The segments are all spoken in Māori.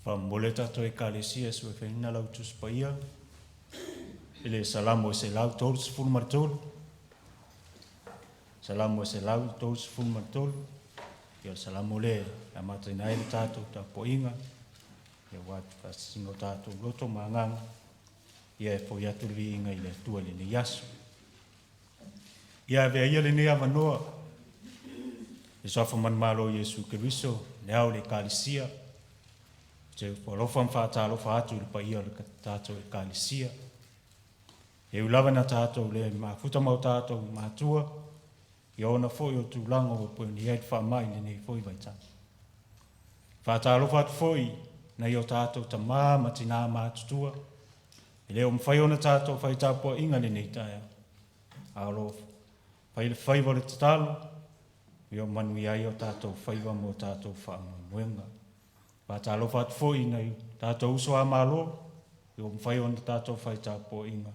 Whamole tato e kālesia sue whenina lau tuspaia. Ele salamo e se lau tolu se fulu maritolu. Salamo e se lau tolu se fulu maritolu. Ia salamo le a mataina ele tato ta poinga. Ia watu ka singo tato loto maangang. Ia e po iatu li inga ile tua le ni yasu. Ia vea ia le ni avanoa. E sofa man malo Yesu Keriso, le au le kālesia. Te whalofa mwhātālofa atu le pa ia le tātou e kālesia. E ulawa na tātou le mafuta mau tātou mātua. I ona fwoi o tūlanga o pui ni eit whamai le nei fwoi vaita. Whātālofa atu fwoi na i o tātou ta māma tina mātutua. E leo mwhai ona tātou whai tāpua inga le nei taia. Alo whai le whaiwa le tatalo. I o manui ai o tātou whaiwa mo tātou whaamumuenga. Whātālofa atu fwoi na i tātou uso a mālo. I o mwhai ona tātou whai tāpua inga.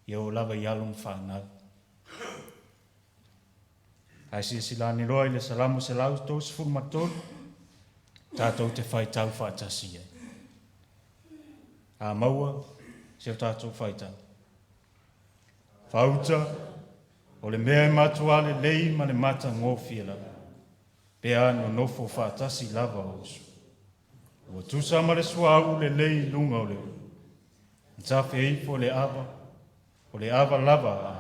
I o lava i alum whanau. Ai si silani loa i le salamu se lau tō se furu matolu. Tātou te whai tau whātasi ai. A maua, se o tātou whai tau. Whauta, o le mea e matua le lei ma le mata ngōwhia lava. Pea no nofo whātasi lava osu. Ua tusa ma le suau le lei lunga o le ua. Ntafe eifo le ava, o le ava lava a.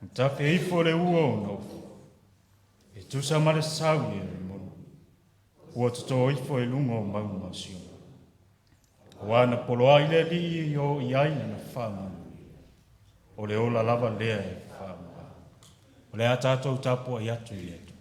Ntafe eifo le ua o nofo. E tusa ma le sau e le mono. Ua tuto eifo e lunga o mau masio. O ana polo ai le li i o i aina na whama. O le ola lava lea e whama. O le atatou tapua i atu i etu.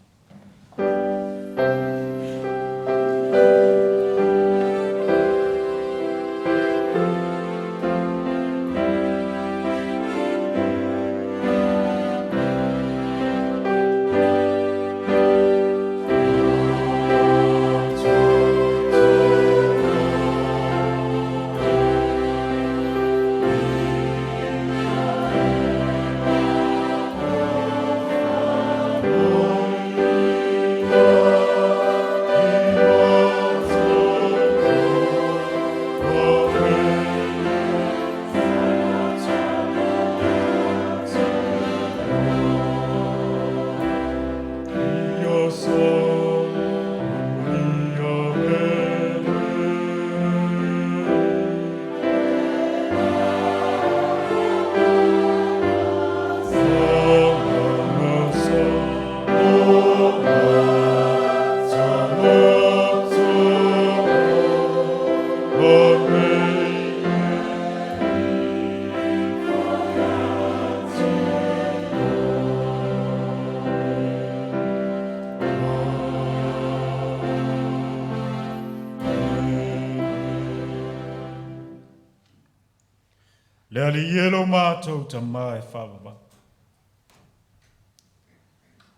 Lea li ielo mātou ta mai whawaba.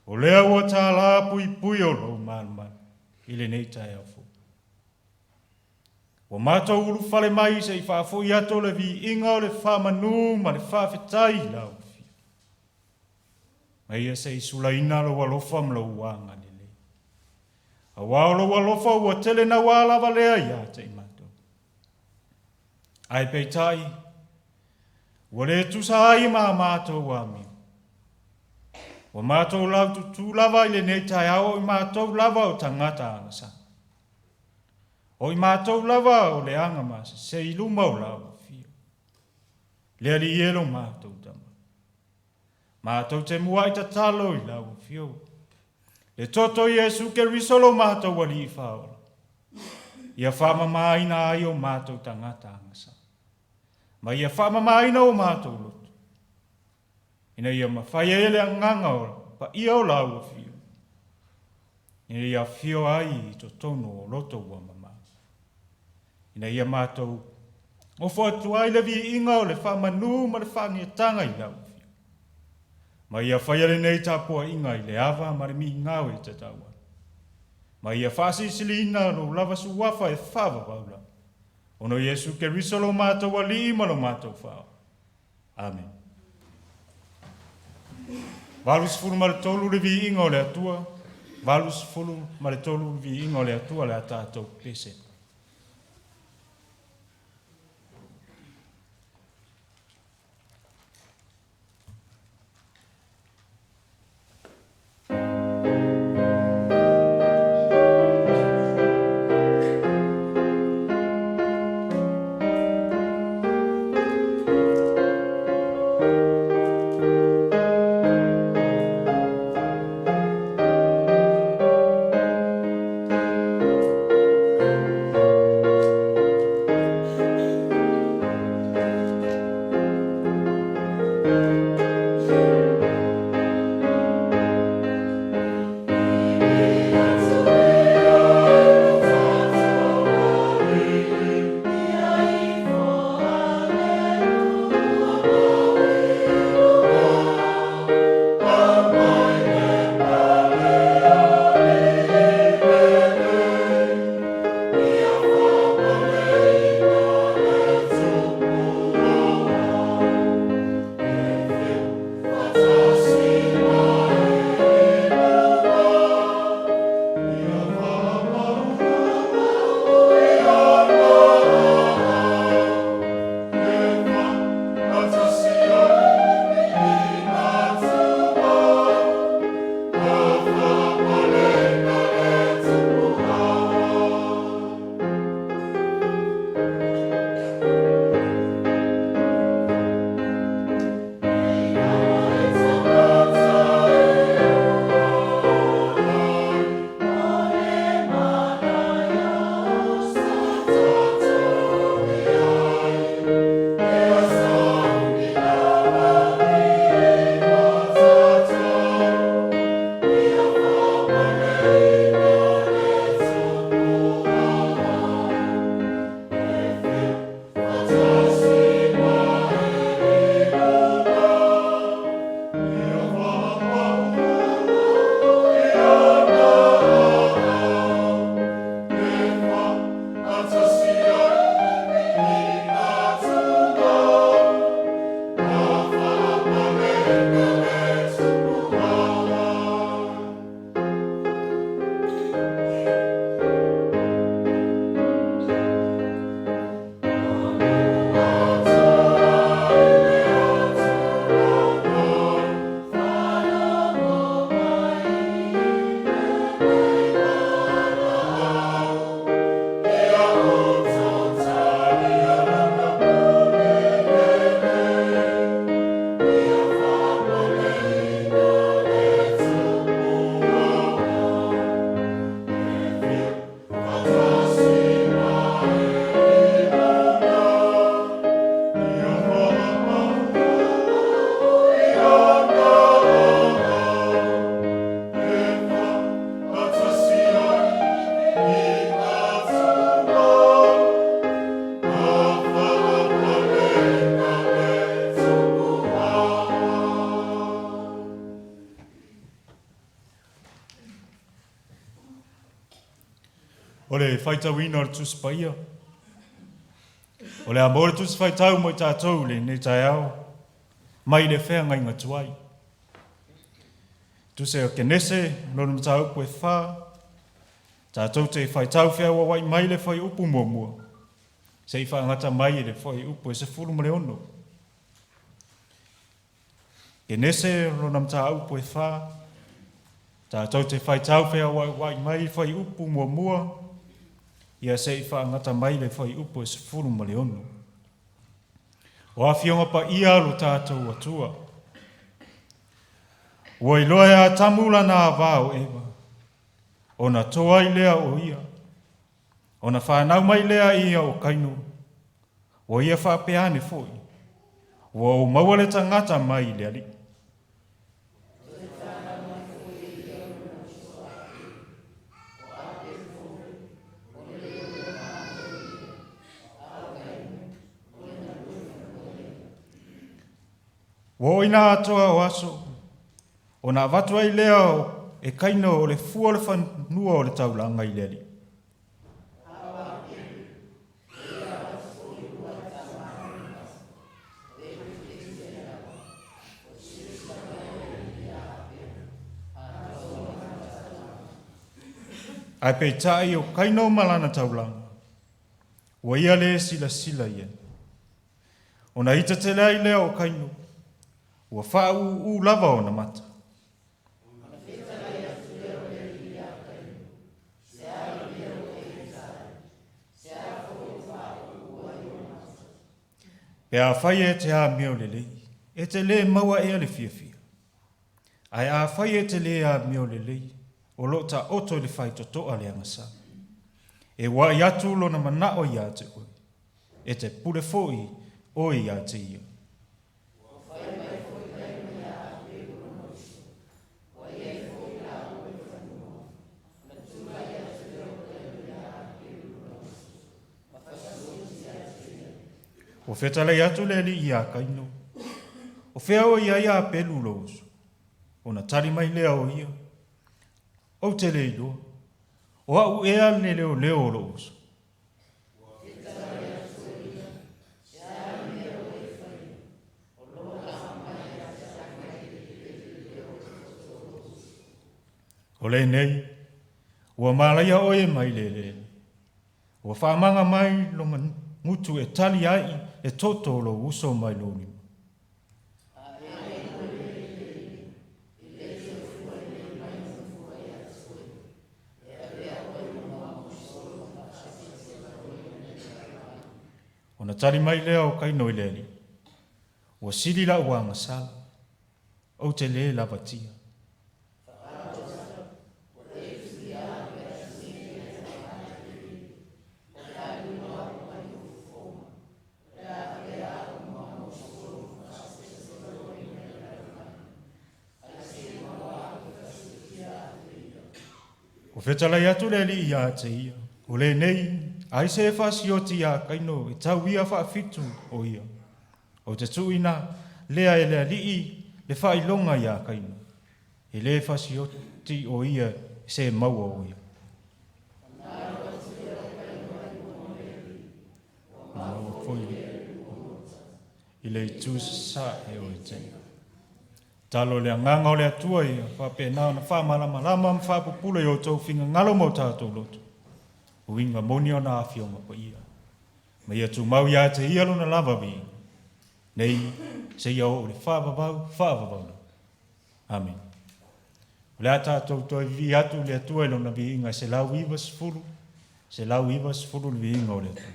O lea ua tā la pui pui o lo man, ile nei tai au fu. O mātou uru whale mai se I whaafu I ato le vi inga o le whamanu ma le whawhetai lau fi. Mai e se I sula ina lo walofa mlo uanga ni le. A wao lo walofa ua tele na walawa lea ia te I mātou. Ai peitai, ua le tusa ai ma mātou wami. Ua mātou lau tu lava I le nei tai au I mātou lava o tangata angasa. O I mātou lava o le anga masa, se I luma o lau fio. Lea li ielo mātou tama. Mātou te mua I tatalo I lau fio. Le toto Yesu ke risolo mātou wali I whaola. Ia whama maina ai o mātou tangata angasa. Ma ia whama maina o mātou lotu. Ina ia mawhai ele anganga o pa ia o lau fio. Ina ia fio ai I to tono o loto ua mama. Ina ia mātou o whatu ai le vi inga o le whamanu ma le whangiatanga I lau fio. Ma ia whai ele nei tāpua inga I le awa ma le mi ngau I te taua. Ma ia whasi silina no lava su wafa e whawa waula. Ono Yesu ke risolo mātou wa li ima lo mātou whao. Amen. Valus fulu ma le tolu le vi inga o le atua. Valus fulu ma le tolu le vi inga o le atua le a tātou pese. O le whaitau ina o le tusi paia. O le amore tusi whaitau mo i tātou le ne tai au. Mai le whea ngai ngatuai. Tuse o kenese, lona matau koe wha. Tātou te whaitau whea wawai mai le whai upu mua mua. Se i whaangata mai le whai upu e se furu mare ono. Kenese, lona matau koe wha. Tātou te whaitau whea wawai mai le whai upu mua mua. Ia se i whaangata mai le whai upu e se furu mare ono. O awhionga pa ia lo tātou atua. Ua iloa a tamula nā vāo ewa. O na toa i lea o ia. O na whanau mai lea ia o kainu. O ia whapeane foi. Ua o maua le tangata mai lea li. Ua ina atoa o aso. O na watu ai lea e kaino o le fua le whanua o le taulanga i lea li. Ai pe tai o kaino malana taulanga. Ua ia le sila sila ia. O na ita te lea i lea o kaino. Ua wha u lava o na mata. Pe a whai e te a meo le lei. E te le maua e ale fia fia. Ai a whai e te le a meo le lei. O lo ta oto le whai to toa le angasa. E wa i atu lo na mana o ia te oi. E te pule foi o ia te ia. O whetalei atu le li ia kaino. O whea o ia pelu losu. O na tari mai lea o ia. O te le ilo. O au ea le leo leo losu. O le nei. Ua malaya o e mai le le. Ua whaamanga mai longa ngutu e tali ai e toto lo uso mai loni. O na tali mai lea o kaino i leli. Ua sili la uanga sala. O te le la vatia. O whetalai atu le li ia te ia. O le nei, ai se whasi o ti a kaino e tau ia whaafitu o ia. O te tuina, lea e lea li le whailonga ia kaino. E le whasi o ti o ia se maua o ia. Maua foi. I le tu sa e o i tena. Talo le nganga o le atua i whapena na whamalama lama whapupula i o tau whinga ngalo mau tātou lotu. Uinga moni o na awhionga pa ia. Ma ia tu mau ia te ia luna lava vi. Nei, se ia o le whaavavau. Amen. Le a tātou toi vi atu le atua i luna vi inga se lau iwa sifuru. Se lau iwa sifuru le vi inga o le atua.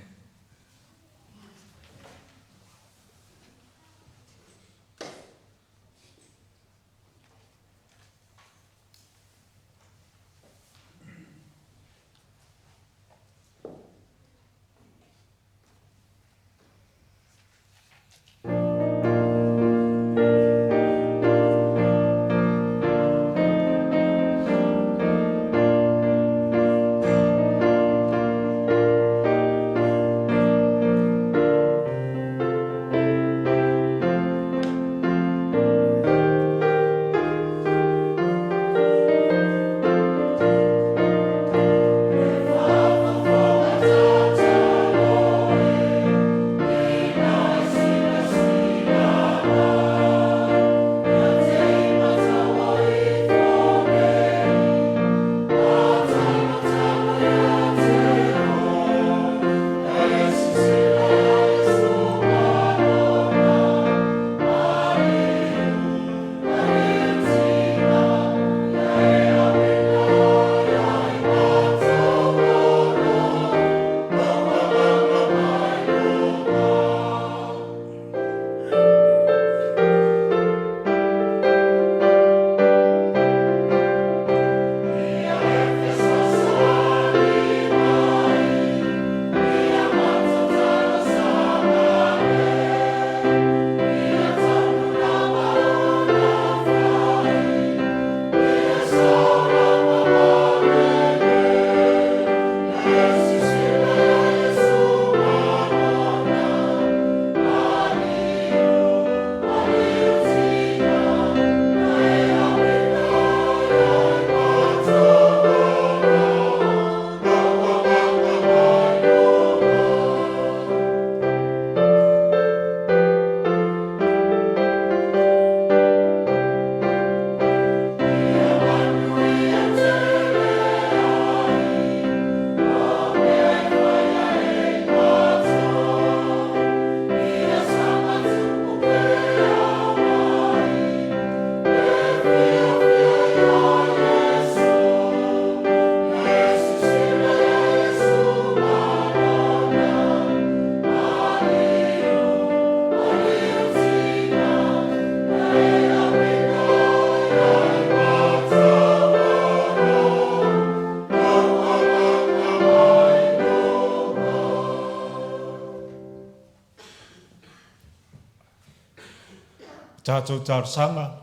tātou sanga,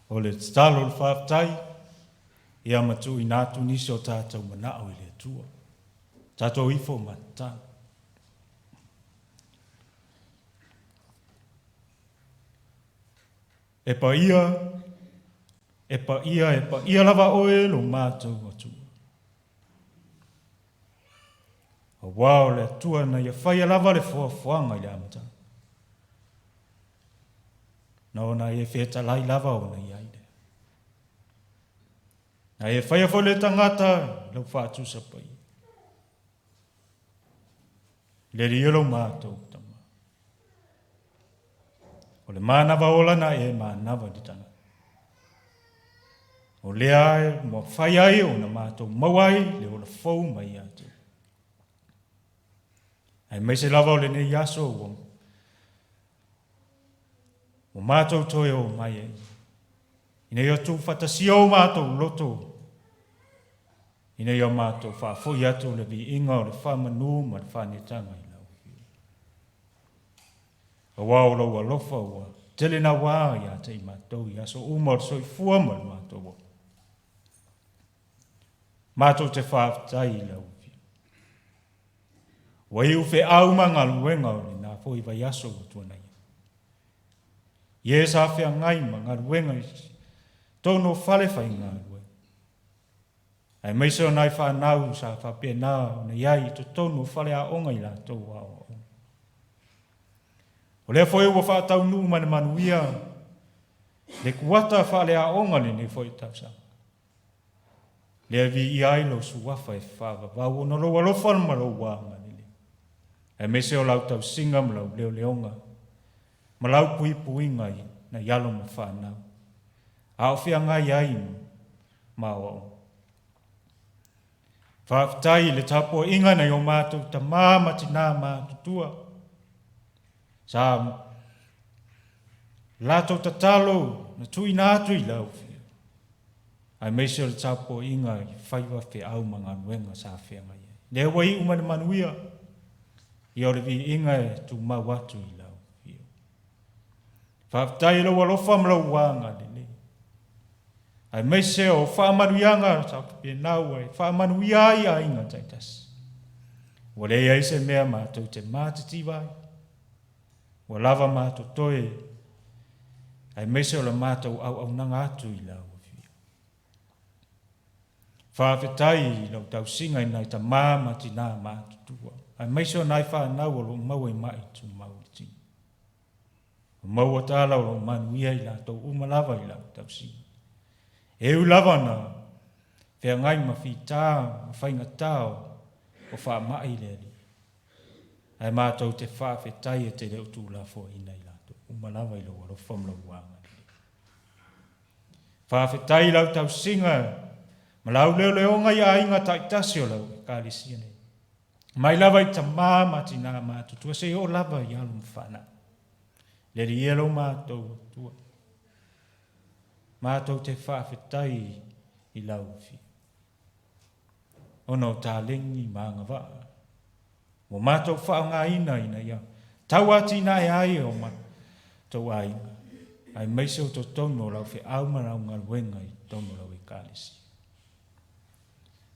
o le talo le whaatai, ia matu i nātu nisi o tātou manao i le tua. Tātou ifo mata. E pa ia lava oe lo mātou o tua. O wao le tua na ia whaia lava le fuanga i le amata. Na ona e wheta lai lava o na iai le. Na e whaia fo le tangata lau whaatu sa pai. Le rielo mātou tama. O le mānawa ola na e mānawa di tanga. O le ai mo whai ai o na mātou mawai le o le fau mai atu. Ai mai se lava o le nei aso o mātou toe o mai e. Ina ia tu whatasia o mātou loto. Ina ia mātou whafoi atu le vi inga o le whamanu ma le whanetanga i lau. A wao lau alofa ua. Tele na wā ia te i mātou i aso umar soi fua ma le mātou o. Mātou te whaatai i lau. Wa iu fe au manga luenga o ni nā fo i vai aso o tuanai. Ie sa fea ngai ma ngā ruenga tono whale whai ngā ruenga. Ai meise o nai whanau sa whapea nā o na iai to tono whale a onga i la tau ao. O lea fo ewa whaatau nuu mani manuia le kuata whale a onga le ne fo i tau sa. Lea vi i ailo suwafa e whawa wau o na loa lofan ma lo wanga ni le. Ai meise o lau tau singa ma lau leo leonga. Ma lau pui puinga i na yalo ma whanau. A o whia ngai ai ma o. Whaafitai le tapo inga na i o mātou ta māmati nā mātou tua. Sa lātou ta talo na tui nātu i lau whia. Ai meise o le tapo inga i whaiwa whi au manga nuenga sa whia ngai. Lea wai umane manuia i o le vi inga e tu mau atu i lau. Whaafitai lau alofa mlau wanga lele. Ai meise o whaamanuianga sa pia nau ai, whaamanuia ai a inga taitas. Wa le ai se mea mātou te mātiti vai. Wa lava mātou toe. Ai meise o la mātou au nanga atu i lau. Whaafitai lau tau singa i nai ta māmati nā mātou tua. Ai meise o nai whanau o lo mau e mai tu mau ti. Mau o tāla o lo manuia i la tau umalava i la tau singa. E u lava na whea ngai ma whi tā, ma whainga tāo o wha mai le li. Ai mātou te whaafetai e te leo tū la fo ina i la tau umalava i lo alo whamlau wanga. Whaafetai lau tau singa ma lau leo leonga i a inga taitasi o lau e kālisia nei. Mai lava i ta māmati nā mātou tua se o lava i alu mwhana. Le ri elo mātou tua. Mātou te whaafetai i lau fi. Ono tā lengi maanga waa. Mo mātou whao ngā ina ia. Tau ati nā e ai o mātou ainga. Ai meise o to tono lau whi au marau ngā luenga i tono lau e kālisi.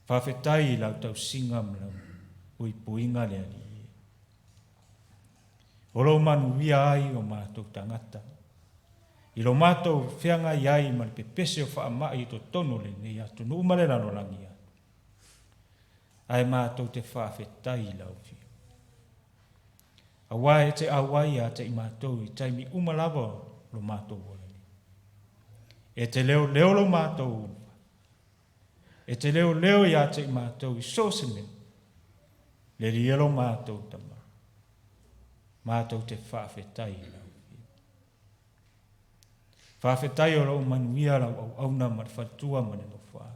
Whaafetai i lau tau singa mlau. Ui puinga lea li. O lo manu wia ai o mātou tangata. I lo mātou whianga iai ma le pepese o whaamai to tono le nei atu. Nu umarela no langi atu. Ai mātou te whaafetai i lau fi. Awa e te awai a te i mātou i taimi umalava lo mātou wole. E te leo lo mātou. E te leo i a te i mātou i sosene. Le rielo mātou tama. Mātou te whaafetai i lau. Whaafetai o lau manuia lau au auna ma te whatua ma ne no whaa.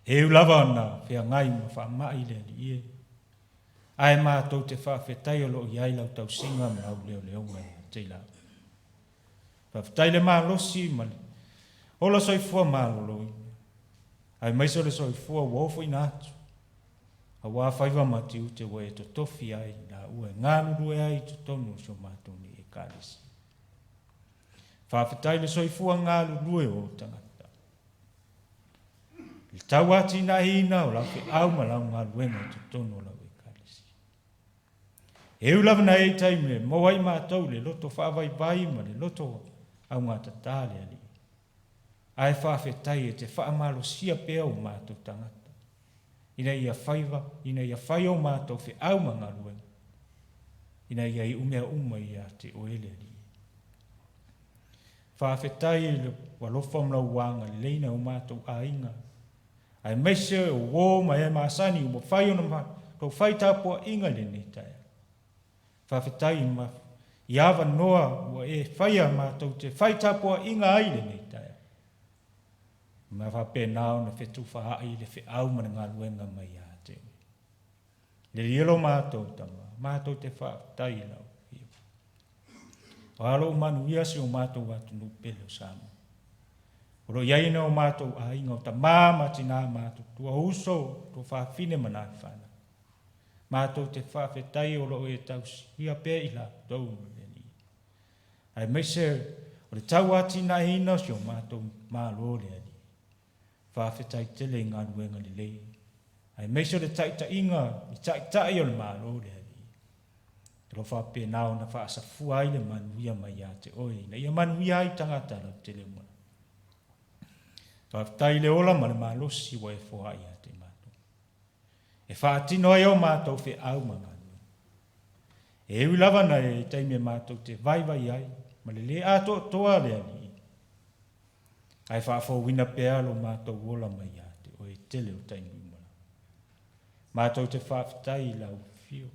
E u lava ana whea ngai ma whaamai le li e. Ai mātou te whaafetai o lau iai lau tau singa ma lau leo ngai te lau. Whaafetai le maa losi ma le. Ola soi fua maa loloi. Ai maiso le soi fua wofo i nātu. A wā whaiva mati u te wae to tofi ai la ue ngā lulu e ai to tonu so mātou ni e kālisi. Whawhetai le soifua ngā lulue o tangata. I tau ati na hina o lau whi au ma lau ngā luenga tu tono lau e kalisi. E ulawa na e taime, mo wai mātou le loto whaavai vai ma le loto au ngā tatale ali. Ai whawhetai e te whaamalo sia pea o mātou tangata. Ina ia whaiva, ina ia whai o mātou whi au ma ngā luenga. Ina ia I umea uma ia te oele ali. Whawhetai le walofa mla uanga leina o mātou a inga. Ai meise o wō ma e maasani o whai o na ma, kau whai tāpua inga le ne taia. Whawhetai ma iawa noa o e whai a mātou te whai tāpua inga ai le ne taia. Ma whape nao na whetu whaai le whi au mana ngā luenga mai a te. Le lielo mātou tama, mātou te whawhetai lau. Walo manu ia se o mātou atu no pele o samu. Oro iaina o mātou a inga o ta māma tina mātou tua uso to whawhine manai whana. Mātou te whawhetai o lo e tau ia pē ila tau ni. Ai meise o le tau ati na ina se o mātou mālo le ali. Whawhetai tele ngā luenga le lei. Ai meise o le taita inga, I taitai o le mālo le ali. Lo whape nao na whaasa fuai le manuia mai a te oi. Na ia manuia I tangata la te le mwana. Whaftai le ola ma le malosi wa e fuai a te mātou. E whaatino ai o mātou whi au ma ngānua. E ewi lava na e taime mātou te vai ai. Ma le le ato toa le ali. Ai whaafo wina pea lo mātou ola mai a te oi tele o taimi mwana. Mātou te whaftai lau fio.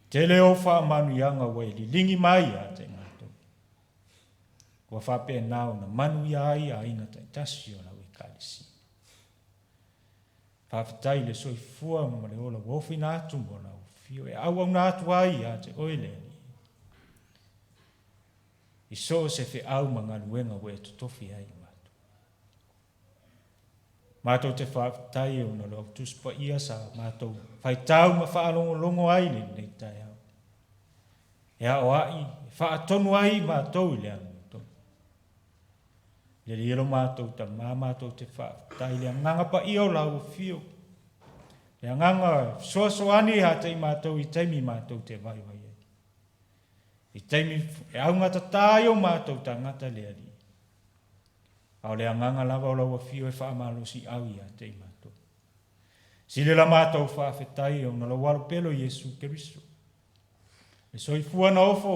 Tele o wha manu ianga wai li lingi mai a te ngato. Wa whape nao na manu iai a inga tai tasi o lau I kalisi. Whawhetai le soi fua ma le ola wofi nātu mo lau fio. E au au nātu ai a te oile ni. I so se whi au ma ngā luenga we to tofi ai mātu. Mātou te whawhetai o na lau tuspa ia sa mātou. Whai tau ma whaalongo longo ai le nei tai au. E a o ai, whaatonu ai mātou I le anguto. Le lielo mātou ta mā mātou te whaatai le anganga pa I o lau fio. Le anganga soasoani ha tei mātou I teimi mātou te vai vai. I teimi e au ngata tāi o mātou ta ngata le ali. Au le anganga lava o lau fio e whaamalosi au I a tei mātou. Sile la mātou whaafetai o na lawalo pelo Yesu Keriso. E soifua na ofo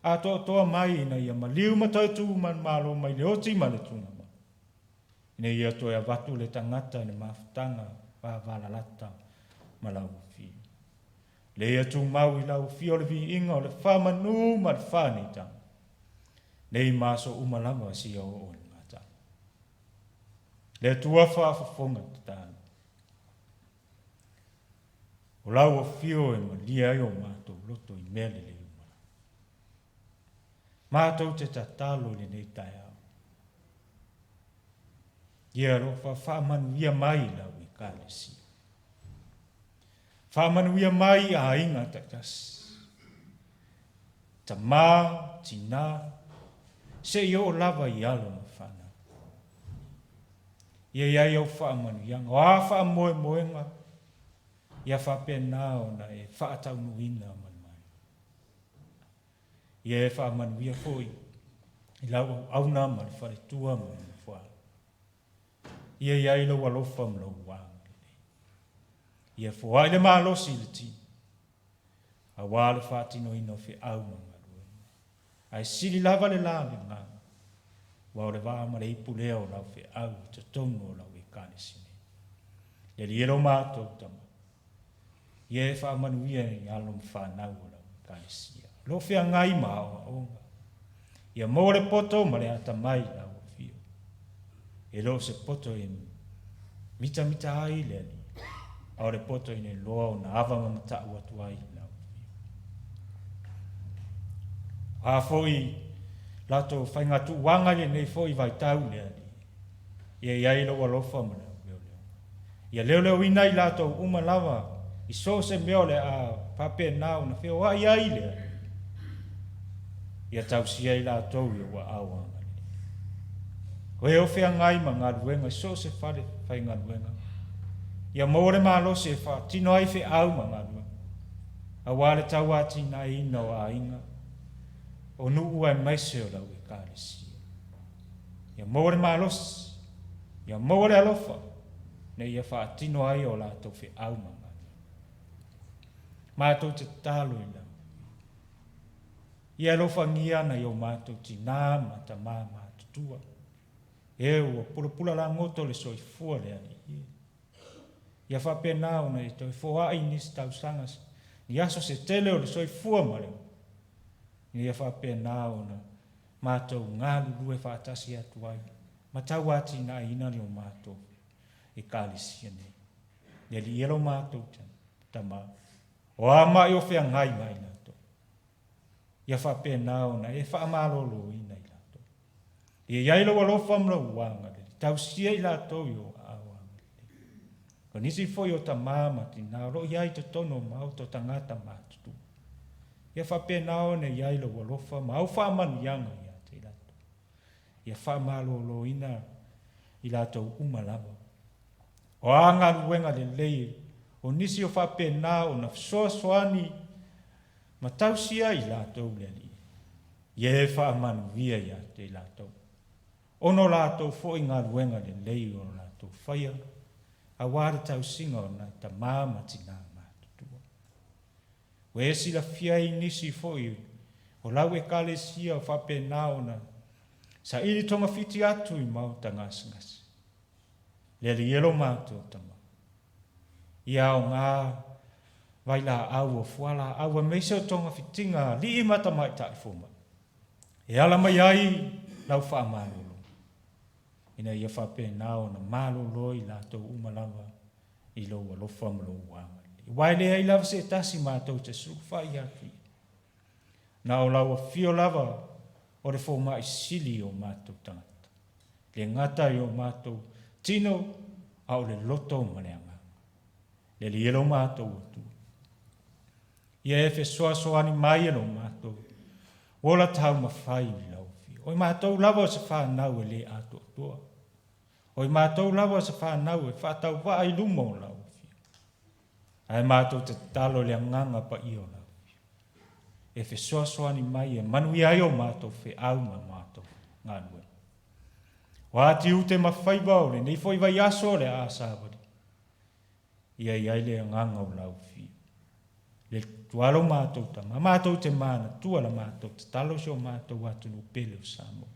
a toa mai na ia maliu matautu man malo mai le oti ma le tuna ma. Ina ia toa ia watu le tangata ne mafutanga pa vala lata ma lau fi. Le ia tu mau I lau fi o le vi inga o le whamanu ma le whanita. Nei maso umalama si o o le ngata. Le tua whaafafonga tatana. O lau o fio e ma lia I o mātou loto I mele le umana. Mātou te tatalo le nei tai au. Ia rofa whaamanuia mai lau I kālesi. Whaamanuia mai a inga takas. Ta mā, tina, se I o lava I alo ma whana. Ia iai au whaamanuia, o a whaamoe-moenga, ia whape nao na e whaatau nuina manmai. Ia e whaamanuia fōi, I lau auna ma le whare tua ma le whaa. Ia iai lau alofa ma lau wānga. Ia fōai le mālosi le ti. A wā le whaatino ina o whi au ma ngarua. Ai siri lava le la le ngā. Wā le wā ma le ipu leo lau whi au, te tono lau I kānesine. Ia li ero mātou tama. Ia e whaamanuia I alom whanau o lau kānesia. Lo whia ngai maa o onga. Ia mō le poto ma le ata mai lau o fio. E lo se poto e mita ai le ali. Au le poto I ne loa o na awa mamata ua tuai lau o fio. A foi lato whaingatu wanga le nei foi vai tau le ali. Ia iai lo alofa ma lau leo leo. Ia leo leo inai lato uma lava. I so se meo le a pape nao na whio ai ai le. ia tausia i lātou ia ua auanga. Koe o whea ngai ma ngā ruenga, so se whare whai ngā ruenga. Ia mōre mālo se wha, tino ai whi au ma ngā ruenga. A wāre tau ati nā ina o a inga, o nuu ai maise o lau e kāresi. Ia mōre mālo se, ia mōre alofa, ne ia wha tino ai o lātou whi au ma ngā ruenga. Mātou te tālo i lau. Ia alofa ngiana i o mātou ti nā ma ta mā tutua. E ua pula la ngoto le soifua le ani. Ia whape nao na i toi fōa i nisi tau sangas. Ni aso se tele o le soifua ma leo. Ia whape nao na mātou ngā lulue whaatasi atu ai. Ma tau ati na ina ni o mātou e kālisia nei. Ia li elo mātou tama. O ama i o whea ngai mai nato. Ia whape nao na e whaamalolo ina i lato. Ia iailo alofa mla uanga le. Tau sia i lato i o awanga le. Ko nisi foi o ta mama ti nao ro iai to tono mau to tangata mātutu. Ia whape nao ne iailo alofa mau whaamanu ianga ia te lato. Ia whaamalolo ina i lato umalava. O anga ruenga le lei. O nisi o whape nao na soa soani ma tausia i lātou le li. Ie whaamanu via ia te lātou. Ono lātou fo i ngā ruenga le lei o lātou whaia. A wāre tau singa o nai ta māma tina mātutua. O esi la fia i nisi fo i o lau e kale sia o whape nao na sa ili tonga fiti atu i mau ta ngasi. Le li elo mātou tama. Ia o ngā vai la au o fuala au a meise o tonga fitinga li i mata mai tai fuma. E ala mai ai lau wha malolo. Ina ia whape nao na malolo i lātou umalava i loa lofa malo uanga. I waile ai lava se tasi mātou te sufa i aki. Na o lau a fio lava o re fōma i sili o mātou tangata. Le ngata i o mātou tino au le loto maneanga. Le li elo mātou atu. Ia e fe soani mai elo mātou. Wola tau mawhai i lau fio. Oi mātou lava se whanau e le ato atua. Oi mātou lava se whanau e whatau wa ai lumo lau fio. Ai mātou te talo le nganga pa i o lau fio. E fe soani mai e manui ai o mātou fe au ma mātou ngānue. Wāti ute mawhai wau le nei foi vai aso le āsāwari. Ia iai le nganga o lau fio. Le tualo mātou tama, mātou te mana, tuala mātou, te talo si o mātou watu no pele o Samoa.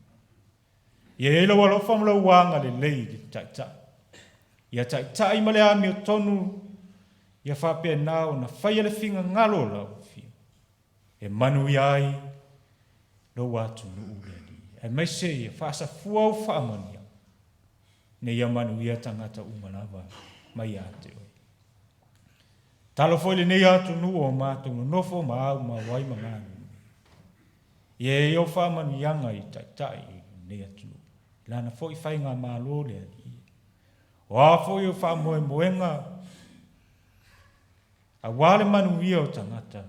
Ia elo alofa mla uanga le lei le taita. Ia taita i male ami o tonu, ia whapea nao na whaia le finga ngalo lau fio. E manu iai, lo watu no uleli. E meise ia whaasa fuau whaamania. Ne ia manu ia tangata umalava, mai ate oi. Talo foi le nei atu nu o mātou no nofo ma au ma wai ma ngānu. Ie o whamanu ianga i taitai nei atu nu. Lana foi whai ngā mālo le ali. O a foi o whamoe moenga. A wale manu ia o tangata.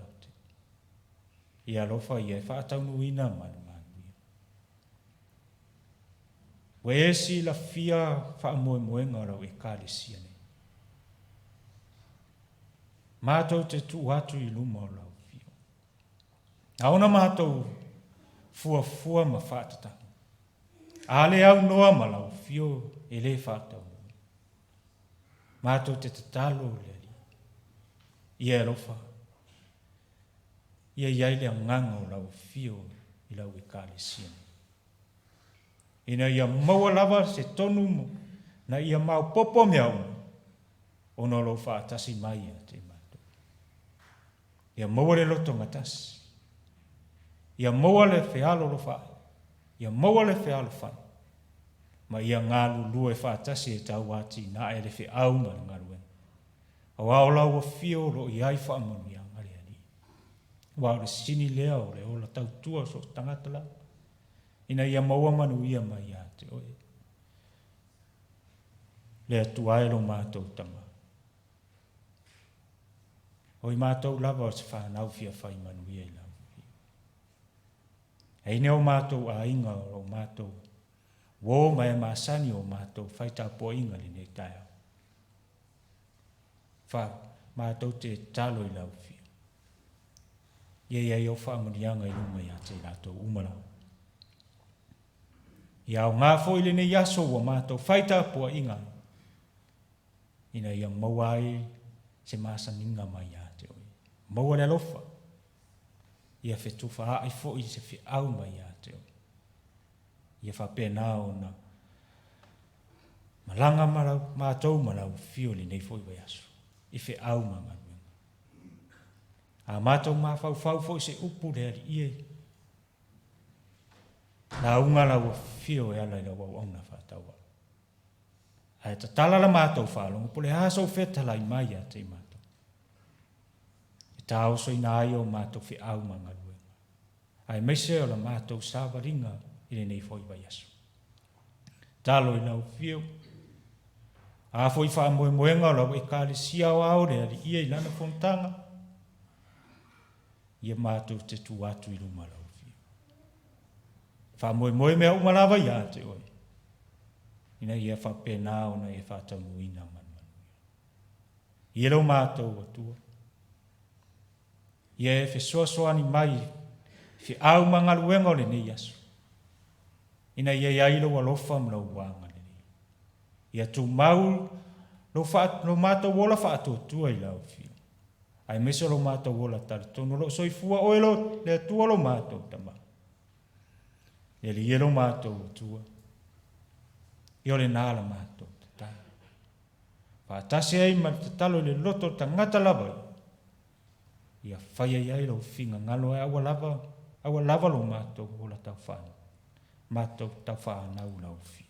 Ia lofa ia whaatau nu ina manu manu ia. Wesi la fia whamoe moenga rau e kāle siane. Mātou te tu atu i luma o lau fio. Aona mātou fua ma whātatanga. Ale au noa ma lau fio e le whātau. Mātou te talo le li. Ia rofa. Ia iai le nganga o lau fio i lau i kāle siane. Ina ia maua lava se tonu mo na ia mau popo mea umu. Ono lo whātasi mai a te mai. Ia maua le loto ngatasi. Ia maua le whialo lo whae. Ia maua le whialo whae. Ma ia ngālu lue whaatasi e tau ati na e le whiau ma le ngaruen. Au au lau a whio ro i ai whaamanu i angari ani. Wau le sini lea o le ola tau tua so tangata la. Ina ia maua manu ia mai a te oe. Lea tuaelo mātou tama. Oi mātou lava o se whanau fia whai manu ia i lau. Hei ne o mātou a inga o mātou. Wō mai maasani o mātou whaita po inga ni nei tai au. Wha mātou te talo I lau whiu. Ia o whaangonianga I runga ia te rātou umarau. Ia o ngā fo ile nei aso o mātou whaita po inga. Ina ia mawai se maasaninga mai ia te oi. Maua le lofa. Ia whetuwha ai fo I se whi au mai ia te oi. Ia whapena o na malanga marau, mātou marau whioli nei fo I vai aso. I whi au manga. A mātou mā whau fo I se upu rea I e. Nā unga lau whio e ala I lau au auna whātaua. Ai ta talala mātou whālonga, pole hāsau whetala I mai a te mātou. I tā oso I nā ai o mātou whi au manga luenga. Ai meise o la mātou sāwaringa I nei fo I vai aso. Talo I lau whio. A fo I wha moe moenga o lau e kāre sia o aore ari I lana fontanga. Ia mātou te tu atu I ruma lau whio. Wha moe mea umalawa I a te oi. Ina ia whapena o na e whatamuina manu. Ia lau mātou atua. Ia e whesoasoani mai whi au manga luenga o le nei aso. Ina ia iailo alofa mlau wanga le nei. Ia tu mau lo mātou wola whaatotua I lau whio. Ai meso lo mātou wola tari tono lo soifua oelo le atua lo mātou tama. Ia li ia lo mātou atua. Ia le nāla mātou te tai. Whātase ai ma te talo le loto ta ngata lava. Ia whaia iai lo whinga ngalo e awa lava lo mātou wola tau whāna. Mātou tau whānau lau whio.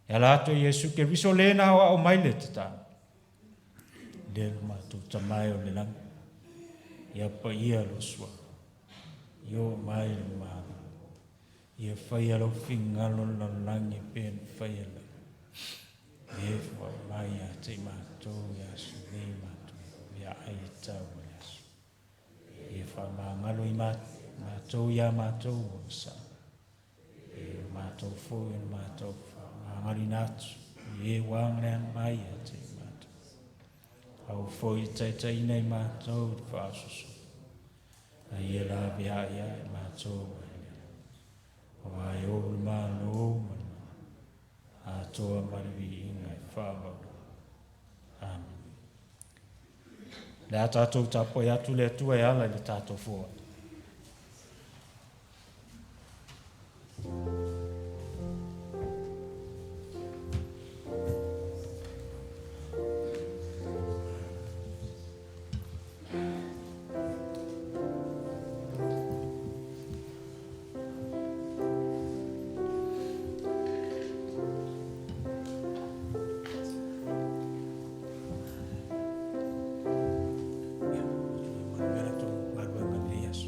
Ia lato Iesu ke riso lena o maile te tāna. Del mātou tamai o le langa. Ia pa ia lo sua. Io mai lo māna. Ia whaia lo whingalo lo langi pen whaia lo. E whai mai a te mātou Iasu le mātou. Ia ai tau Iasu. Ia whai māngalo I mātou ia mātou o sa. Ia mātou fōi o mātou māngari nātu. Ia wāngean mai a te mātou. Au fōi Taitaina I mātou whaasusu. Ia la bia ia mātou. Wai o mano o mana. A toa mariwi ingai whāwau. Amen. Le a tātou tāpoi atu le atua e ala le tātou fōa. Yes.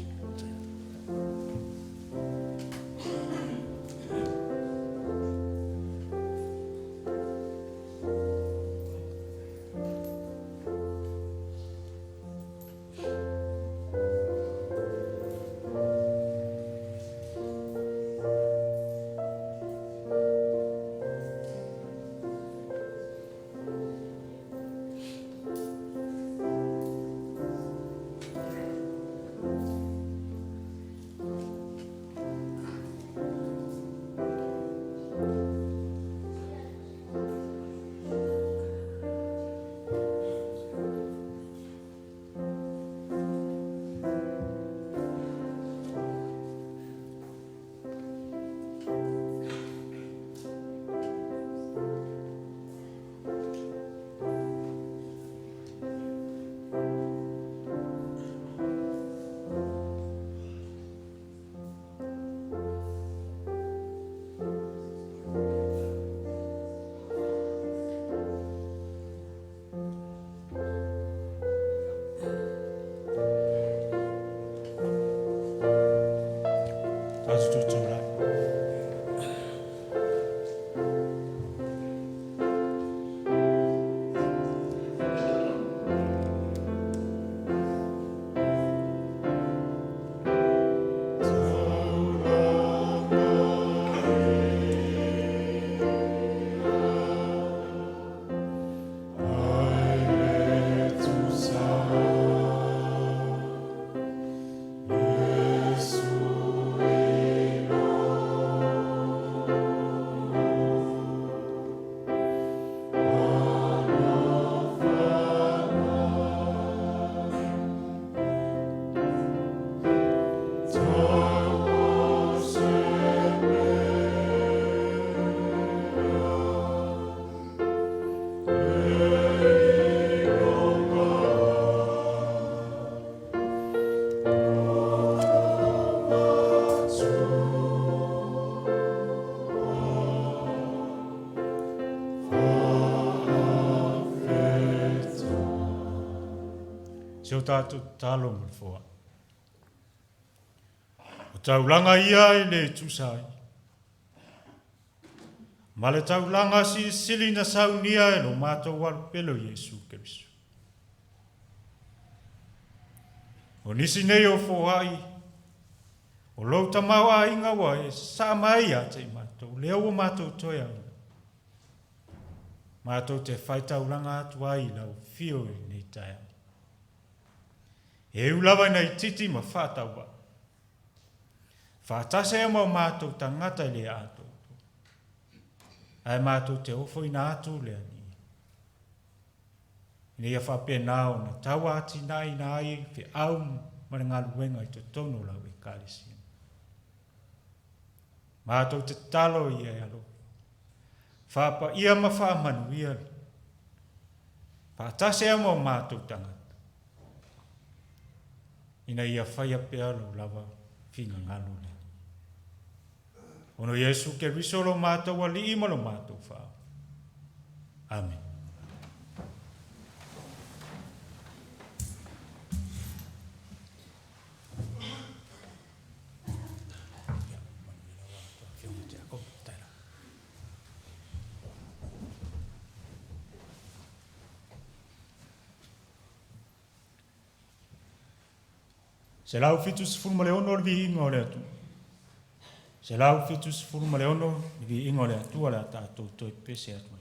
Se o tātou talo mo foa. O taulanga ia e le tusai. Ma le taulanga si sili na saunia e lo mātou walu pelo Iesu Kerisu. O nisi nei o foai, o lou tamau a inga wa e sa mai a te mātou, leo o mātou toia. Mātou te whai taulanga atua i lau fio e nei taia. E ulawa nei titi ma whātaua. Whātase e mau mātou tangata i le ato. Ai mātou te ofo ina atu le ani. Nei a whape nao na tawa ati nai nai fe au ma ngā luenga i to tono lau e kālisia. Mātou te talo i e alo. Whapa ia ma wha manuia. Whātase e mau mātou tangata. Ina ia whaia pe alo lava whina ngalo le. Ono Yesu ke risolo mātou ali imalo mātou wha. Amen. Se lau fitus fulma leono vi ingo le atu. Se lau fitus fulma leono vi ingo le atu ala tātou toi pese atu.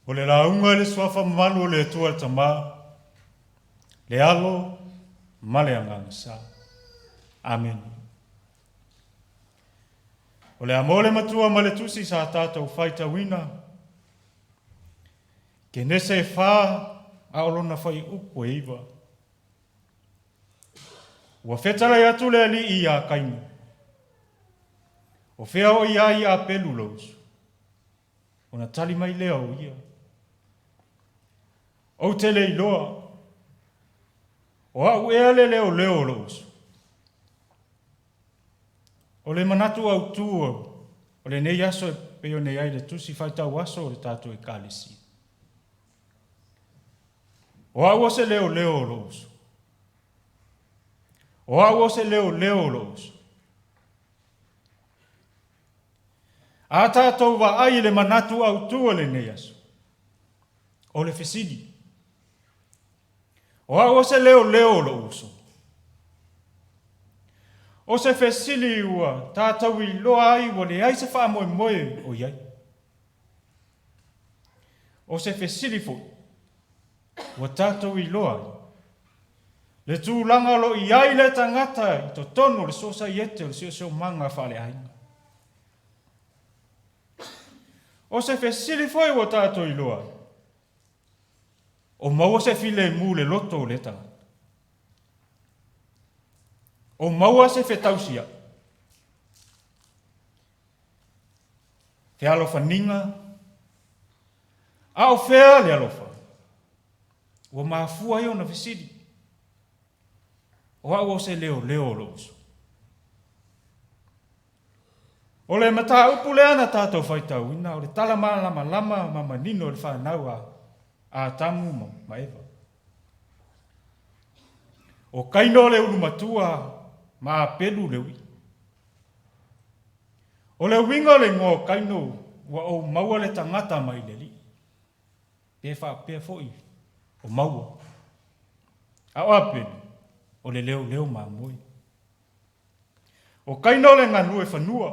O le launga le swafa malu o le tua tama. Le alo, male angangsa. Amen. O le amole matua ma le tusi sa tātou whaita wina. Ke nese wha a olona whai upo e iwa. Ua whetara i atu le ali i a kainu. O whea o ia i a pelu lausu. O na tali mai lea o ia. O te le iloa. O a ue ale leo leo lausu. O le manatu au tua. O le nei aso e peo nei ai le tusi whaitau aso o le tātou e kālesi. O a ua se leo leo lausu. O a ua se leo leo lausu. A tātou wa ai le manatu au tua le nei aso. O le fesidi. O a ua se leo leo lausu. O se fesili ua tātou i loa ai wa le ai se wha moe moe o iai. O se fesili fo wa tātou i loa ai. Le tūlanga lo i ai le tangata i to tono le sosa iete o le sio manga whale ainga. O se fesili fo wa tātou i loa ai. O maua se file mu le loto le tangata. O maua se whetausia. Te alofa ninga. A o whea le alofa. O maafua i o na fesidi. O au se leo leo loso. O le mata upu le ana tātou whaitau ina. O le tala lama mama nino le whanau a tamu ma eva. O kaino le unu matua ma pelu le wi. O le winga le ngō kaino wa o maua le tangata mai le li. Pea foi o maua. A o apenu o le leo ma moi. O kaino le nganu e whanua.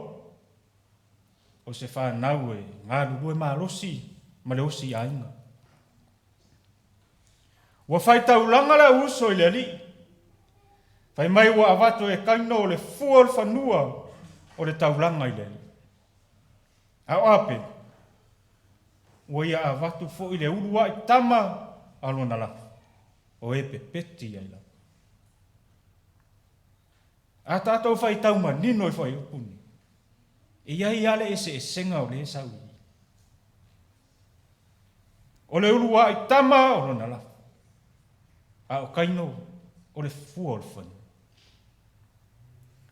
O se whanau e ngā lulue ma losi ma le osi ainga. Wa whaitau langa la uso i le li. Whai mai wa avato e kaino o le fua o le whanua o le taulanga i le. A oape, wa ia avatu fo i le urua i tama alona la. O epe peti ai la. A tātou whai tauma nino i whai upuni. E iai ale ese e senga o le esau i. O le urua i tama alona la. A o kaino o le fua o le whanua.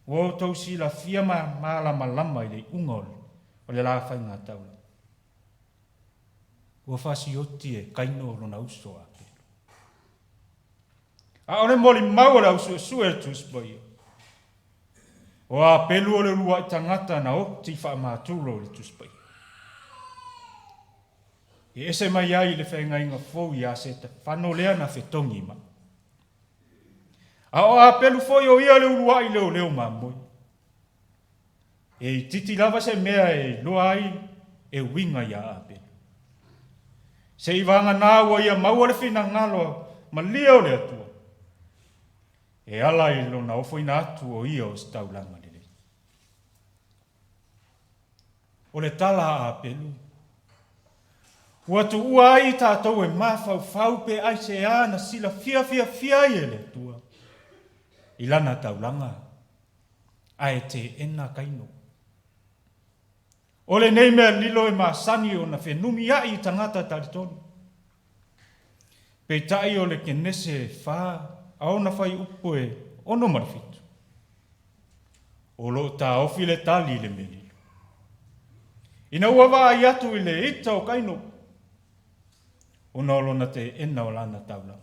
Wo tau si la fia ma lama i le ungol o le la whai ngā taula. Wo whasi oti e kaino lona uso a pelu. A one moli mau la uso e sue tuspai. O a pelu o le rua i tangata na oti wha mātulo le tuspai. E ese mai ai le whainga inga fau i a se te whano lea na whetongi ma. A o a pelu foi o ia le urua i leo mamoi. E titi lava se mea e loa ai e winga ia a pelu. Se i vanga nāua ia maua le whina ngalo ma leo le atua. E ala i lona ofo ina atu o ia o staulanga lele. O le tala a pelu. Ua tu ua ai tātou e mawhau pe ai se ana sila fia i ele atua. I lana taulanga, a e te ena kaino. O le nei mea lilo e maasani o na whenumi ai tangata taritonu. Pei tai o le kenese wha, a ona whai upo e ono marifitu. O lo ta ofi le tali le meni. Ina ua waa i atu i le ita o kaino. Ona olona te ena o lana taulanga.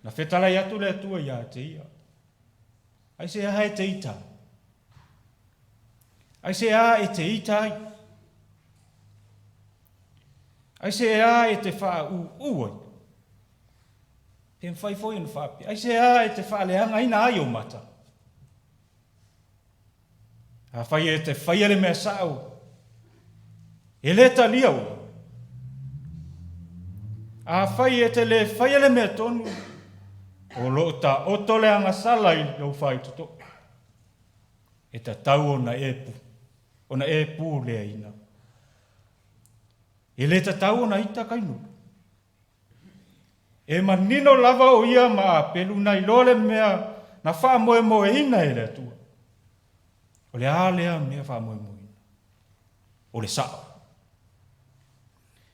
Na whetala i atu le atua ia te ia. Ai se aha e te ita. Ai se aha e te ita ai. Ai se aha e te wha uai. Te mwhai foi anu whapi. Ai se aha e te wha leanga ina ai o mata. A whai e te whai ele mea sao. E leta liau. A whai e te le whai ele mea tonu. O lo ta oto le anga salai lo whai toto. E ta tau o na epu. O na epu lea ina. E le ta tau o na ita kainu. E manino lava o ia ma a pelu na ilole mea na wha moe moe ina e le atua. O le a lea mea wha moe moe ina. O le sao.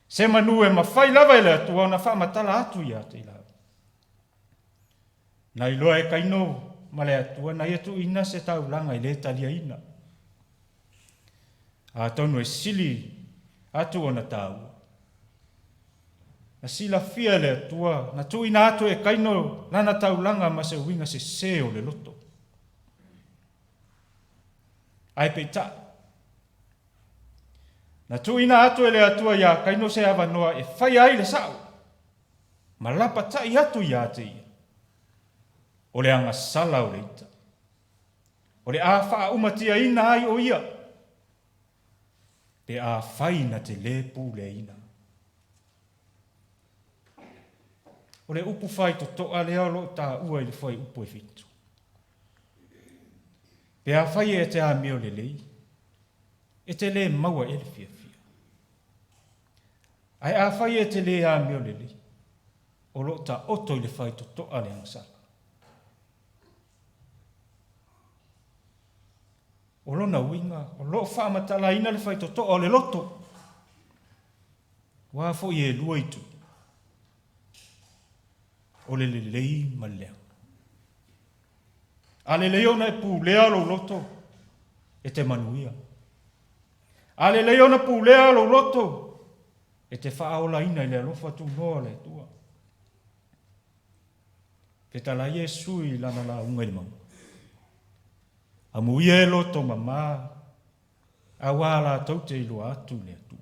Se manu e mawhai lava e le atua o na wha matala atu ia te ila. Na iloa e kaino ma le atua na ietu ina se tau langa i le talia ina. A tonu e sili atu o na tau. Na sila fia le atua, na tu ina atu e kaino lana tau langa ma se winga se seo le loto. Ai peita. Na tu ina atu e le atua ia kaino se ava noa e whai ai le sao. Ma lapa tai atu ia te ia. O le anga sala o le ita. O le a wha umatia ina ai o ia. Pe a whai na te lepu le ina. O le upu whai to toa lea lo ta ua i le whai upu e fitu. Pe a whai e te a meo le lei. E te le maua e le fia fia. Ai a whai e te le a meo le lei. O lo ta oto i le whai to toa le ansala. O lona winga, o lo whaamatala ina le whai to toa o le loto. Wa fo i e lua itu. O le lei ma lea. A le leona e pu lea lo loto e te manuia. A le leona pu lea lo loto e te whaaola ina i le alofa tu noa le tua. Pe tala Iesu i lana la unga i mamu. A muia e loto mama a wala taute i loa atu le atu.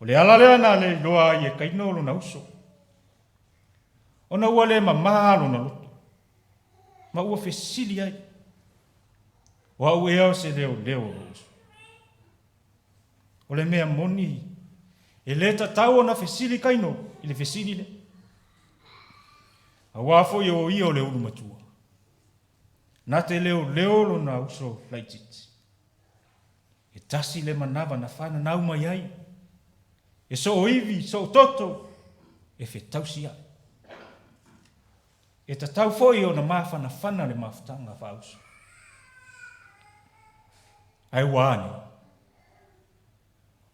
O le ala lea na le loa i e kainolo na uso. Ona ua le mamalo na loto. Ma ua fesili ai. Wa ue au se leo leo rosu. O le mea moni. E le tatau ona fesili kaino. I le fesili le. A wafo i o ia o le ulu matua. Na te leo leo lo na uso laititi. E tasi le manava na whana nau mai ai. E so o iwi, so o toto. E fe tausi ai. E ta tau foi o na mawhana whana le mawhtanga whausu. Ai wāne.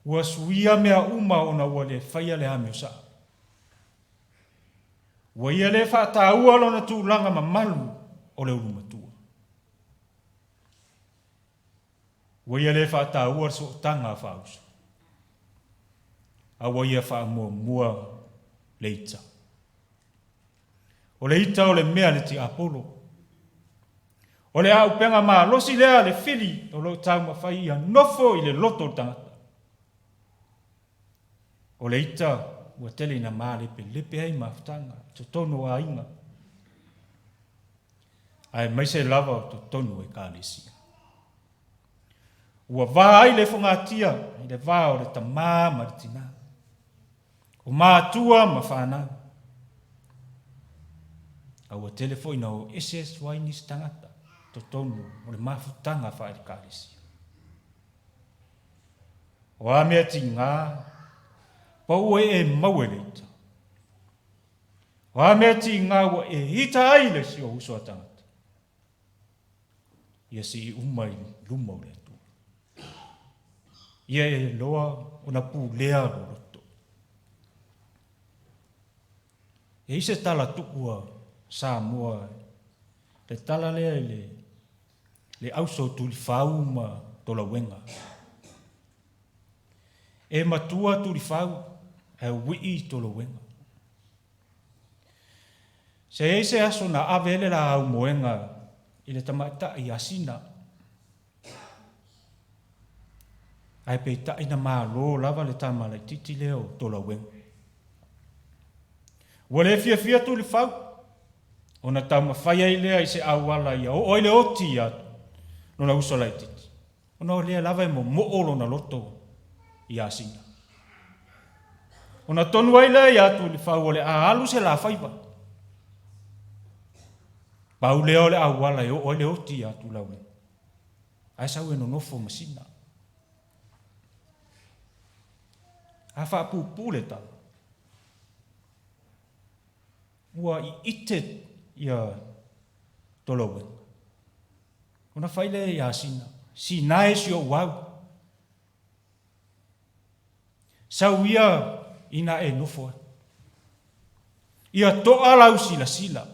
Ua suia mea uma o na ua le whaia le hame usa. Ua ia le whata ua lo na tūlanga ma malu o le ulu matua. Ua ia le whata ua so tanga whausu. A ua ia wha mua le ita. O le ita o le mea le ti Apollo. O le au penga maa losi lea le fili o lo tau mawhai ia nofo i le loto tangata. O le ita ua tele ina maa lepe ai mawhtanga to tono a inga. Ai maise lava o to tono e kālesia. Ua vā ai le whangatia i le vā o le tamā ma le tina. O mātua ma whanau. A ua telefoi na o SS wainis tangata to tonu o le mawhutanga whaere kālesia. O a mea ti ngā, pa ua e maue leita. O a mea ti ngā ua e hita ai le si o uso a tangata. Ia si i umai lumau le tu. Ia e loa o na pū lea lo roto. E ise tala tukua sa mua le tala lea le auso tuli whau ma tola wenga. E matua tuli whau e wii tola wenga. Se eise aso na avele la au moenga i le tamaita i asina. Ai pe ta ina maa lo lava le tama le titi leo tola wenga. Wale fia tuli whau. Ona tau mawhaia i lea i se awala ia. O oile oti ia. Nona uso lai titi. Ona o lea lava e mo mo'olo na loto i asina. Ona tonu ai le ia tu le whau le alu se la whaiva. Pau leo le awala e o le oti atu lawe. Ai sau e no nofo masina. A whaapu le tau. Ua i ite ia tolowe. Ona whaile ia sina. Si nae si o wau. Sau ia ina e nofo. Ia toa lau sila sila.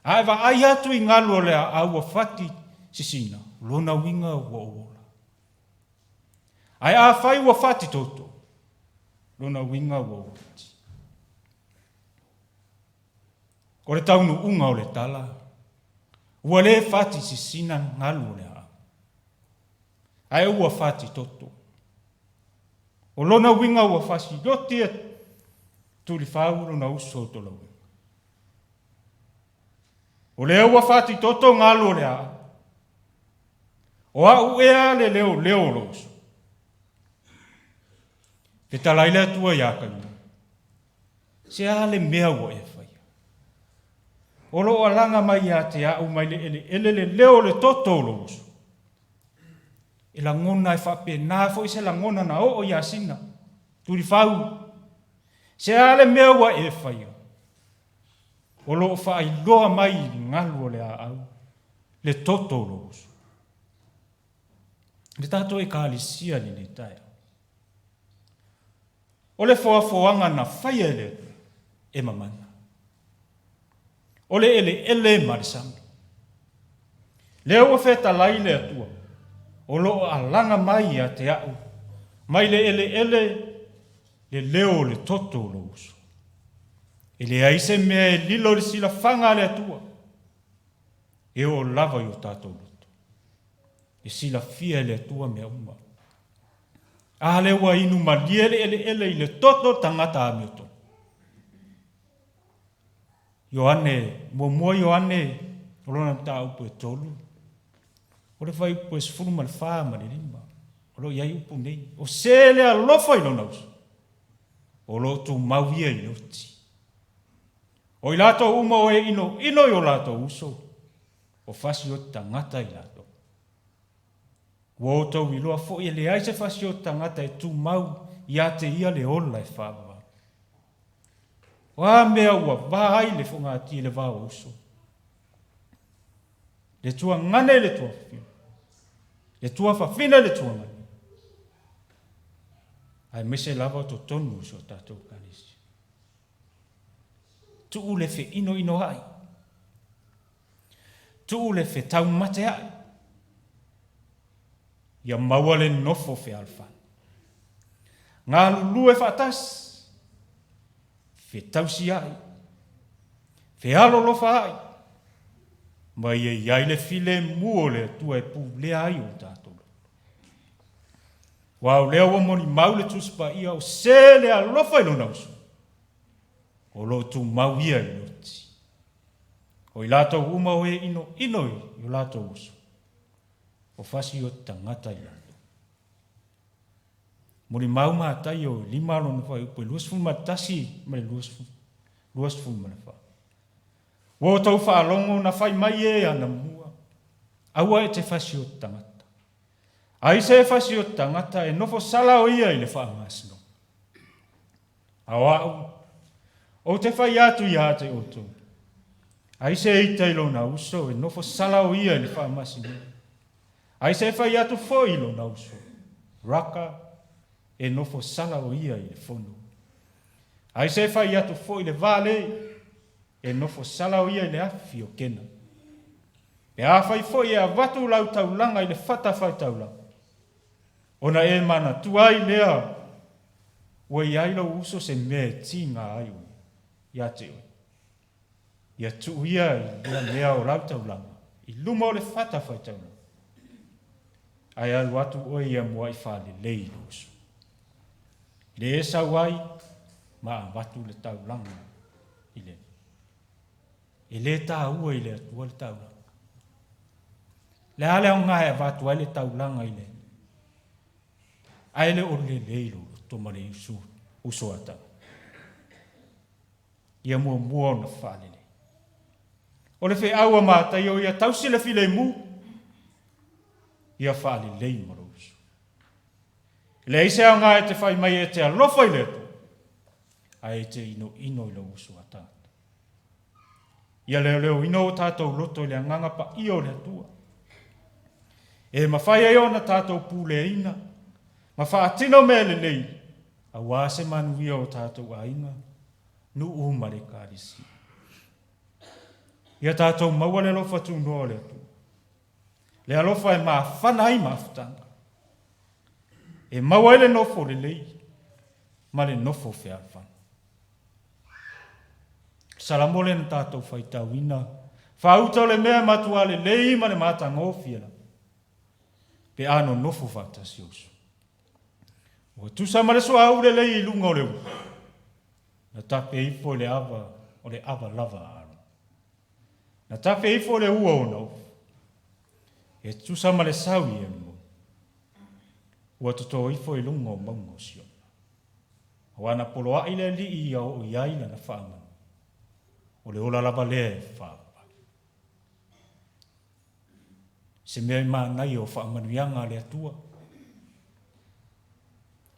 Aiva ai atu i ngalo le au a fati sisina. Lona winga ua ola. Ai a fai ua fati toto. Lona winga ua ola. O le taunu unga o le tala. Ua le fati sisina ngalo le au. Ai ua fati toto. O lona winga ua fasi yotia tuli fau lona uso tolo. O lea ua fati toto ngalo le au. O au ea le leo loso. Te talaila tua iakanu. Se a le mea ua e fai. O lo alanga mai a te au mai le leo le toto loso. E la ngona e whape nā fo i se la ngona na o ia sina. Turi whau. Se ale mea ua e whaia. O lo whai loa mai ngalu o le a au. Le toto loso. Le tato e kālisia ni le tae. O le foanga na whaia e mamana. O le ele marisami. Le ua wheta lai le atua. O lo alanga mai a te au. Mai le le leo le toto lo uso. E le aise mea e lilo le sila whanga le atua. E o lava i o tātou loto. E sila fia le atua mea uma. A le ua inu malia ele i le toto tangata a mioto. Ioane, mua Ioane, o lona mta upo e tolu. O le fai upo e sifuru ma le wha ma le lima. O lo iai upo nei. O se le alofa i lona uso. O lo tu mauia i oti. O i lato uma o e ino i o lato uso. O fasi o tangata i lato. Ua o tau i loa fo i le aise fasi o tangata e tu mau i ate ia le ola e whawa. O a mea ua vahai le fonga ati le vā uso. Le tua ngane le tua fio. Le tua whawhina le tua ngane. Ai mese lava to tonu so tātou kanisi. Tu le fe ino hai. Tu le fe tau mate hai. Ia maua le nofo fe alfa. Ngā lulu e whaatas. Fe tausi hai. Fe alolofa hai. Mai e iai le file muo le tua e pu le ai o tātou. Wau lea ua moni mau le tuspa ia o se le alofa i lona uso. O lo tu mau ia i loti. O i lato uma o e ino i o lato uso. O fasi o tangata i lato. Moni mau maatai o lima lona whai upo i luasfu matasi ma le luasfu ma le wha. Wo tau whaalongo na whai mai e ana mua. Aua e te fasi o tangata. Ai se fasi o tangata e nofo sala o ia i le whaangasno. Awau. O te whai atu i ate o tō. Ai se eita i lona uso e nofo sala o ia i le whaangasno. Ai se whai atu fo i lona uso. Raka e nofo sala o ia i le fono. Ai se whai atu fo i le vale e nofo sala o ia i le afi o kena. E a whai fo i a watu lau taulanga i le whata whai taulanga. Ona e mana tuai lea. Ua i ailo uso se me tinga ai ui. Ia te ui. Ia tu ia i lea o lau taulanga. I luma o le whata whai taulanga. Ai alu atu oi ia mua i whale lei uso. Le e sau ai. Ma a watu le taulanga. I le. E le tā ua i le atua le taulanga. Le ale au ngai a watu ai le taulanga i le. Aile o le leilo to mare usu usuata. Ia mua na whalele. O le whi aua mata i o ia tausi le file mu. Ia whale lei maro usu. Le ise au ngā e te whai mai e te alofa i le tu. A e te ino i lo usuata. Ia leo ino o tātou loto i le anganga pa i o le atua. E mawhai e o na tātou pūle ina. Mawha atino me le lei. A wāse manu ia o tātou a inga. Nu umare kārisi. Ia tātou maua le lofa tu noa le atua. Le alofa e maa whanai maafutanga. E maua ele nofo le lei. Ma le nofo whea whana. Salamole na tātou whaitau ina. Whautau le mea matua le lei ma le mata ngōwhia. Pe ano nofo whatasi osu. O tusa ma le soa au le lei lunga o le u. Na tape ifo le ava o le ava lava aro. Na tape ifo le ua o nau. E tusa ma le sawi e mo. Ua toto ifo e lunga o maungo sio. Wana poloa ile li i o iaila na whaama. O le ola lava lea e whaapa. Se mea maa nai o whaamanuianga le atua.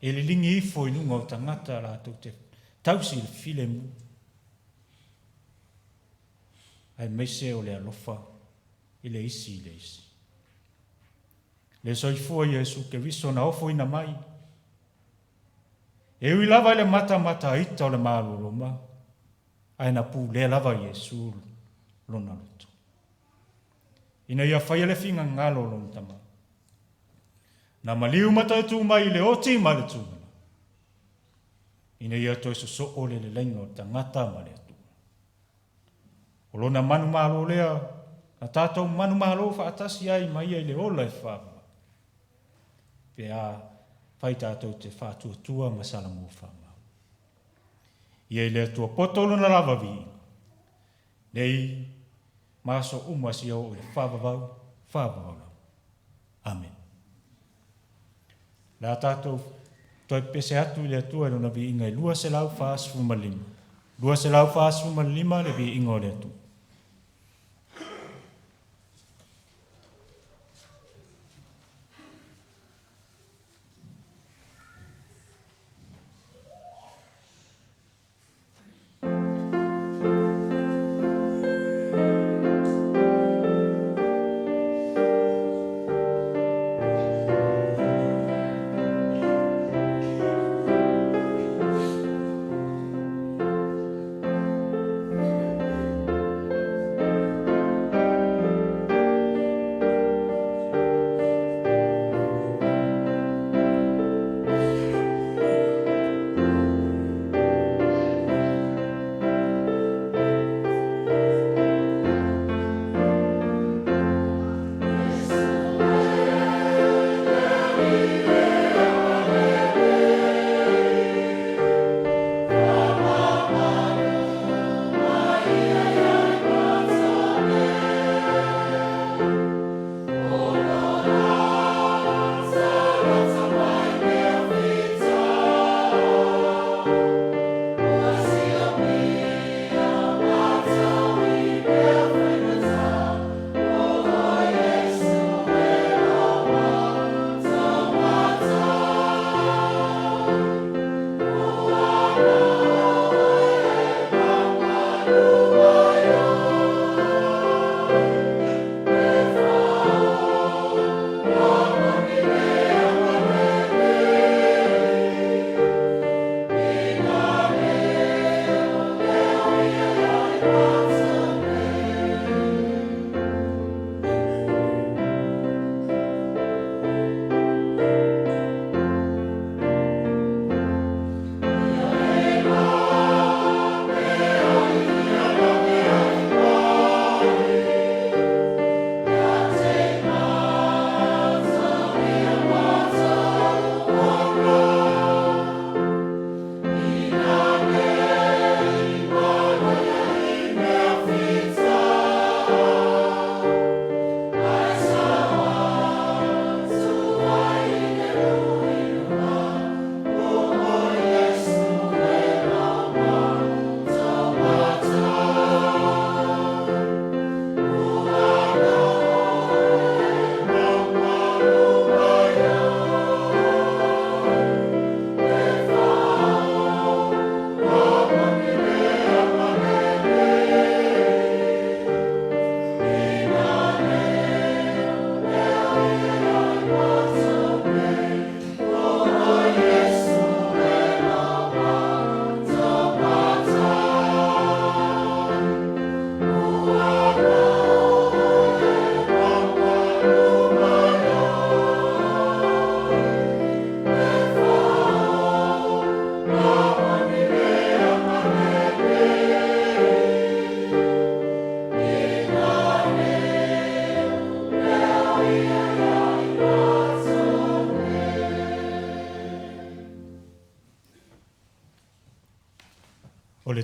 E le lingi ifo i lunga o tangata la te tausi le file mu. Ai meise o le alofa i le isi. Le soifua Iesu ke viso na ofo ina mai. E ui lava le mata ita o le mālo ma. Ai na pu le lava Iesu lona loto. Ina ia whaia le finga ngalo lona tama. Na maliu mata tu mai le oti ma le tūma. Ina ia toi so o le lenga o tangata ma le atu. O lona manu malo lea, a tātou manu malo wha atasi ai mai ai le ola e whapa. Pe a whai tātou te whātua masala mō whama. Ia le atua potolo na lava vi. Nei, maso umasi au o le whapavau. Amen. La tātou toi pese atu le atua e lona vi inga i lua se lau whaasfuma lima. Lua se lau whaasfuma lima le vi inga o le atua.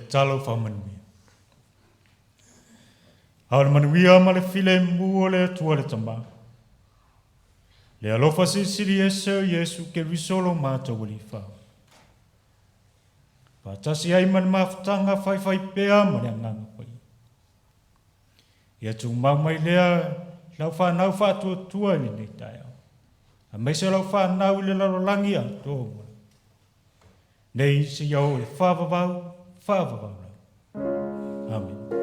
talo whamanuia. Aore manuia ma le file mua le atua le tamā. Le alofa sisiri ese Yesu ke risolo mātou li whao. Patasi ai man mafutanga whai pea ma le anganga pai. Ia tu mau mai lea lau whanau whatua tua ni nei tai au. A mai se lau whanau le larolangi a tō. Nei se iau e whawawau. Amen.